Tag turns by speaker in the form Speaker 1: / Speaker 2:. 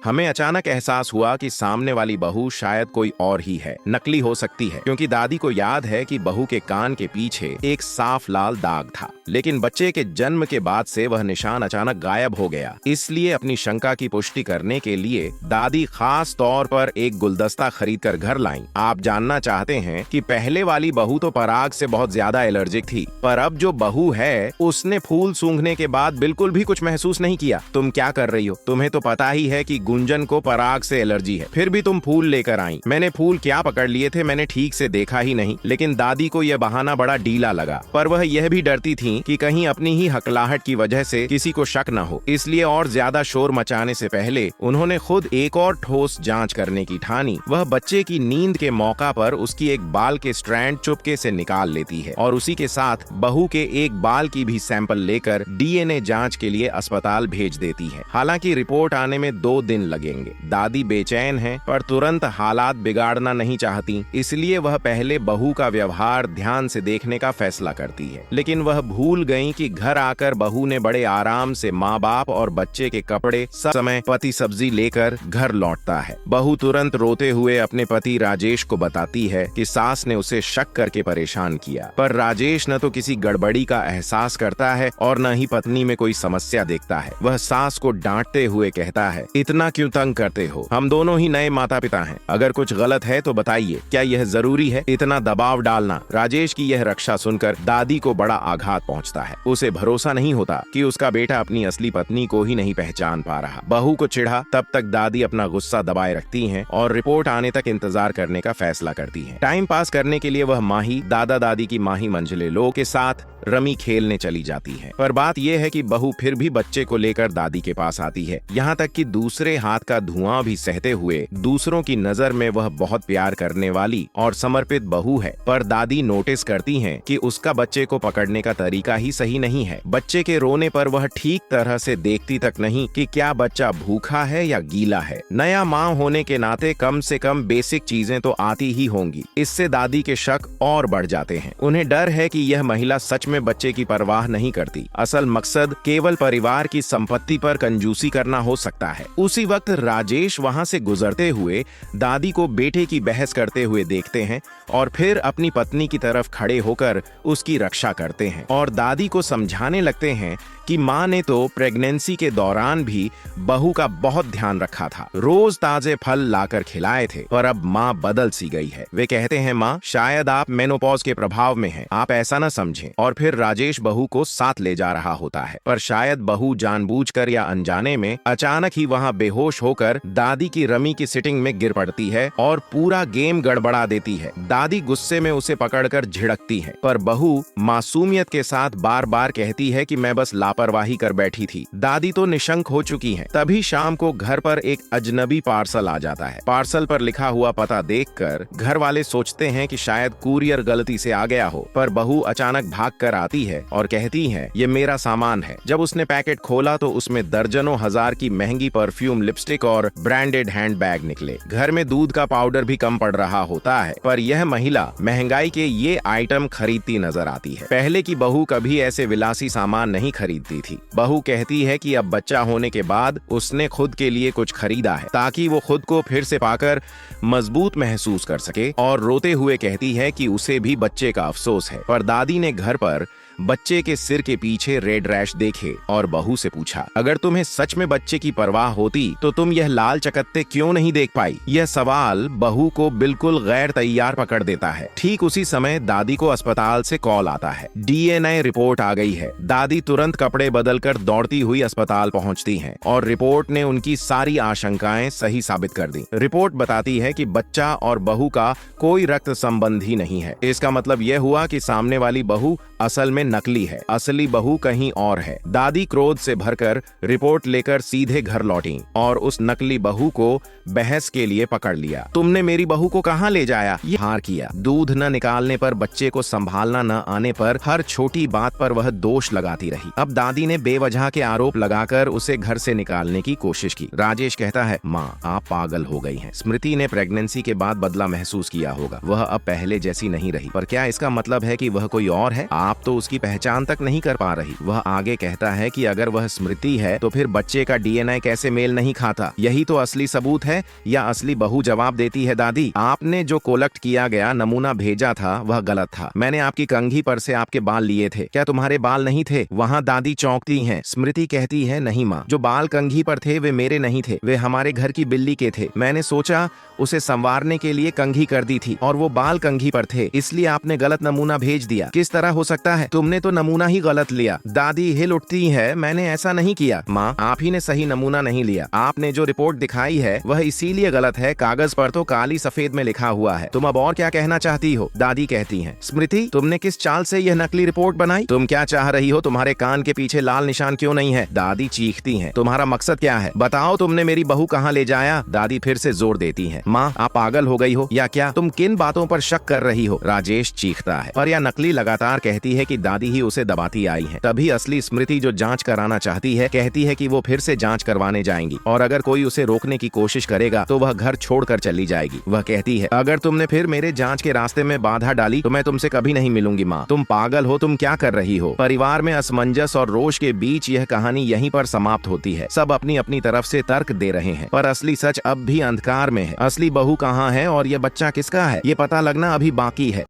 Speaker 1: हमें अचानक एहसास हुआ कि सामने वाली बहू शायद कोई और ही है, नकली हो सकती है, क्योंकि दादी को याद है कि बहू के कान के पीछे एक साफ लाल दाग था। लेकिन बच्चे के जन्म के बाद से वह निशान अचानक गायब हो गया। इसलिए अपनी शंका की पुष्टि करने के लिए दादी खास तौर पर एक गुलदस्ता खरीद कर घर लाईं। आप जानना चाहते हैं कि पहले वाली बहू तो पराग से बहुत ज्यादा एलर्जिक थी, पर अब जो बहू है उसने फूल सूंघने के बाद बिल्कुल भी कुछ महसूस नहीं किया। तुम क्या कर रही हो? तुम्हें तो पता ही है कि गुंजन को पराग से एलर्जी है, फिर भी तुम फूल लेकर आई। मैंने फूल क्या पकड़ लिए थे, मैंने ठीक से देखा ही नहीं। लेकिन दादी को यह बहाना बड़ा ढीला लगा, पर वह यह भी डरती थी कि कहीं अपनी ही हकलाहट की वजह से किसी को शक न हो। इसलिए और ज्यादा शोर मचाने से पहले उन्होंने खुद एक और ठोस जांच करने की ठानी। वह बच्चे की नींद के मौका पर उसकी एक बाल के स्ट्रैंड चुपके से निकाल लेती है और उसी के साथ बहू के एक बाल की भी सैंपल लेकर डीएनए जांच के लिए अस्पताल भेज देती है। हालांकि रिपोर्ट आने में 2 दिन लगेंगे। दादी बेचैन है, पर तुरंत हालात बिगाड़ना नहीं चाहती, इसलिए वह पहले बहू का व्यवहार ध्यान से देखने का फैसला करती है। लेकिन वह भूल गई कि घर आकर बहू ने बड़े आराम से माँ बाप और बच्चे के कपड़े सब समय पति सब्जी लेकर घर लौटता है। बहू तुरंत रोते हुए अपने पति राजेश को बताती है कि सास ने उसे शक करके परेशान किया, पर राजेश न तो किसी गड़बड़ी का एहसास करता है और न ही पत्नी में कोई समस्या देखता है। वह सास को डांटते हुए कहता है, इतना क्यों तंग करते हो? हम दोनों ही नए माता पिता हैं, अगर कुछ गलत है तो बताइए। क्या यह जरूरी है इतना दबाव डालना? राजेश की यह रक्षा सुनकर दादी को बड़ा आघात पहुंचता है। उसे भरोसा नहीं होता कि उसका बेटा अपनी असली पत्नी को ही नहीं पहचान पा रहा। बहू को चिढ़ा तब तक दादी अपना गुस्सा दबाए रखती हैं और रिपोर्ट आने तक इंतजार करने का फैसला करती हैं। टाइम पास करने के लिए वह माही दादा दादी की माही मंझले लोग के साथ रमी खेलने चली जाती है। पर बात यह है कि बहू फिर भी बच्चे को लेकर दादी के पास आती है। यहाँ तक कि दूसरे हाथ का धुआं भी सहते हुए दूसरों की नजर में वह बहुत प्यार करने वाली और समर्पित बहू है। पर दादी नोटिस करती हैं कि उसका बच्चे को पकड़ने का तरीका ही सही नहीं है। बच्चे के रोने पर वह ठीक तरह से देखती तक नहीं कि क्या बच्चा भूखा है या गीला है। नया माँ होने के नाते कम से कम बेसिक चीजें तो आती ही होंगी। इससे दादी के शक और बढ़ जाते हैं। उन्हें डर है कि यह महिला सच में बच्चे की परवाह नहीं करती। असल मकसद केवल परिवार की संपत्ति पर कंजूसी करना हो सकता है। उसी वक्त राजेश वहां से गुजरते हुए दादी को बेटे की बहस करते हुए देखते हैं और फिर अपनी पत्नी की तरफ खड़े होकर उसकी रक्षा करते हैं और दादी को समझाने लगते हैं कि माँ ने तो प्रेगनेंसी के दौरान भी बहू का बहुत ध्यान रखा था, रोज ताजे फल लाकर खिलाए थे, पर अब माँ बदल सी गई है। वे कहते हैं, माँ शायद आप मेनोपॉज के प्रभाव में हैं, आप ऐसा न समझें। और फिर राजेश बहू को साथ ले जा रहा होता है, पर शायद बहू जानबूझकर या अनजाने में अचानक ही वहाँ बेहोश होकर दादी की रमी की सिटिंग में गिर पड़ती है और पूरा गेम गड़बड़ा देती है। दादी गुस्से में उसे पकड़कर झिड़कती है, पर बहू मासूमियत के साथ बार बार कहती है कि मैं बस लापरवाही कर बैठी थी। दादी तो निशंक हो चुकी हैं। तभी शाम को घर पर एक अजनबी पार्सल आ जाता है। पार्सल पर लिखा हुआ पता देखकर घर वाले सोचते हैं कि शायद कुरियर गलती से आ गया हो, पर बहू अचानक भाग कर आती है और कहती है, ये मेरा सामान है। जब उसने पैकेट खोला तो उसमें दर्जनों हजार की महंगी परफ्यूम, लिपस्टिक और ब्रांडेड हैंडबैग निकले। घर में दूध का पाउडर भी कम पड़ रहा होता है, पर यह महिला महंगाई के ये आइटम खरीदती नजर आती है। पहले की बहू कभी ऐसे विलासी सामान नहीं खरीदती थी। बहू कहती है कि अब बच्चा होने के बाद उसने खुद के लिए कुछ खरीदा है ताकि वो खुद को फिर से पाकर मजबूत महसूस कर सके, और रोते हुए कहती है कि उसे भी बच्चे का अफसोस है। पर दादी ने घर पर बच्चे के सिर के पीछे रेड रैश देखे और बहू से पूछा, अगर तुम्हें सच में बच्चे की परवाह होती तो तुम यह लाल चकत्ते क्यों नहीं देख पाई? यह सवाल बहू को बिल्कुल गैर तैयार पकड़ देता है। ठीक उसी समय दादी को अस्पताल से कॉल आता है। डीएनए रिपोर्ट आ गई है। दादी तुरंत कपड़े बदलकर दौड़ती हुई अस्पताल पहुंचती हैं और रिपोर्ट ने उनकी सारी आशंकाएं सही साबित कर दी। रिपोर्ट बताती है कि बच्चा और बहू का कोई रक्त संबंध ही नहीं है। इसका मतलब यह हुआ कि सामने वाली बहू असल में नकली है, असली बहू कहीं और है। दादी क्रोध से भरकर रिपोर्ट लेकर सीधे घर लौटी और उस नकली बहू को बहस के लिए पकड़ लिया। तुमने मेरी बहू को कहाँ ले जाया? ये हार किया। दूध न निकालने पर, बच्चे को संभालना न आने पर, हर छोटी बात पर वह दोष लगाती रही। अब दादी ने बेवजह के आरोप लगाकर उसे घर से निकालने की कोशिश की। राजेश कहता है, माँ आप पागल हो गई हैं। स्मृति ने प्रेगनेंसी के बाद बदला महसूस किया होगा। वह अब पहले जैसी नहीं रही। पर क्या इसका मतलब है कि वह कोई और है? आप तो उसकी की पहचान तक नहीं कर पा रही। वह आगे कहता है कि अगर वह स्मृति है तो फिर बच्चे का डीएनए कैसे मेल नहीं खाता? यही तो असली सबूत है। या असली बहू जवाब देती है, दादी आपने जो कोलेक्ट किया गया नमूना भेजा था वह गलत था। मैंने आपकी कंघी पर से आपके बाल लिए थे। क्या तुम्हारे बाल नहीं थे? वहाँ दादी चौंकती हैं। स्मृति कहती है, नहीं माँ, जो बाल कंघी पर थे वे मेरे नहीं थे, वे हमारे घर की बिल्ली के थे। मैंने सोचा उसे संवारने के लिए कंघी कर दी थी और वो बाल कंघी पर थे, इसलिए आपने गलत नमूना भेज दिया। किस तरह हो सकता है? तुमने तो नमूना ही गलत लिया। दादी हिल उठती है, मैंने ऐसा नहीं किया माँ, आप ही ने सही नमूना नहीं लिया। आपने जो रिपोर्ट दिखाई है वह इसीलिए गलत है, कागज पर तो काली सफेद में लिखा हुआ है। तुम अब और क्या कहना चाहती हो? दादी कहती हैं, स्मृति तुमने किस चाल से यह नकली रिपोर्ट बनाई? तुम क्या चाह रही हो? तुम्हारे कान के पीछे लाल निशान क्यों नहीं है? दादी चीखती हैं, तुम्हारा मकसद क्या है? बताओ तुमने मेरी बहू कहाँ ले जाया? दादी फिर से जोर देती है, माँ आप पागल हो गई हो या क्या? तुम किन बातों पर शक कर रही हो? राजेश चीखता है। पर यह नकली लगातार कहती है कि दादी ही उसे दबाती आई है। तभी असली स्मृति जो जांच कराना चाहती है कहती है कि वो फिर से जांच करवाने जाएंगी और अगर कोई उसे रोकने की कोशिश करेगा तो वह घर छोड़कर चली जाएगी। वह कहती है, अगर तुमने फिर मेरे जांच के रास्ते में बाधा डाली तो मैं तुमसे कभी नहीं मिलूंगी। माँ तुम पागल हो, तुम क्या कर रही हो? परिवार में असमंजस और रोष के बीच यह कहानी यहीं पर समाप्त होती है। सब अपनी अपनी तरफ से तर्क दे रहे हैं पर असली सच अब भी अंधकार में है। असली बहू कहाँ है और यह बच्चा किसका है, ये पता लगना अभी बाकी है।